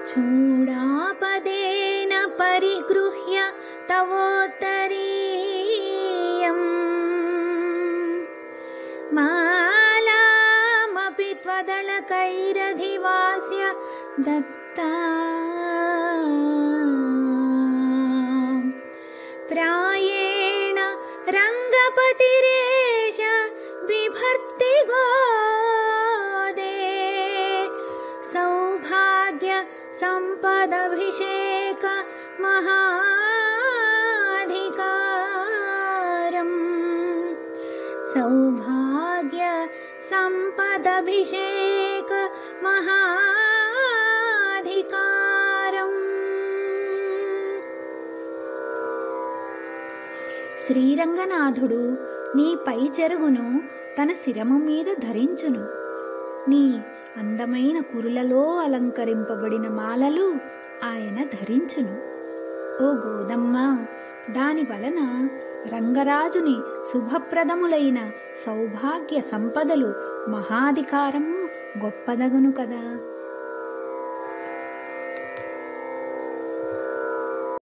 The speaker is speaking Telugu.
చూడాపదేన పరిగృహ్య తవోత్తరీయం మాలామపి త్వదళకైరధివాస్య దత్తా ప్రాయేణ రంగపతిరేష బిభర్తి గోదే సౌభాగ్య సంపదభిషేక మహాధికారం సౌభాగ్య సంపదభిషేక మహాధికారం. శ్రీరంగనాథుడు నీ పై చెరుగును తన శిరము మీద ధరించును. నీ అందమైన కురులలో అలంకరింపబడిన మాలలు ఆయన ధరించును. ఓ గోదమ్మ, దాని వలన రంగరాజుని శుభప్రదములైన సౌభాగ్య సంపదలు మహాధికారము గొప్పదగును కదా.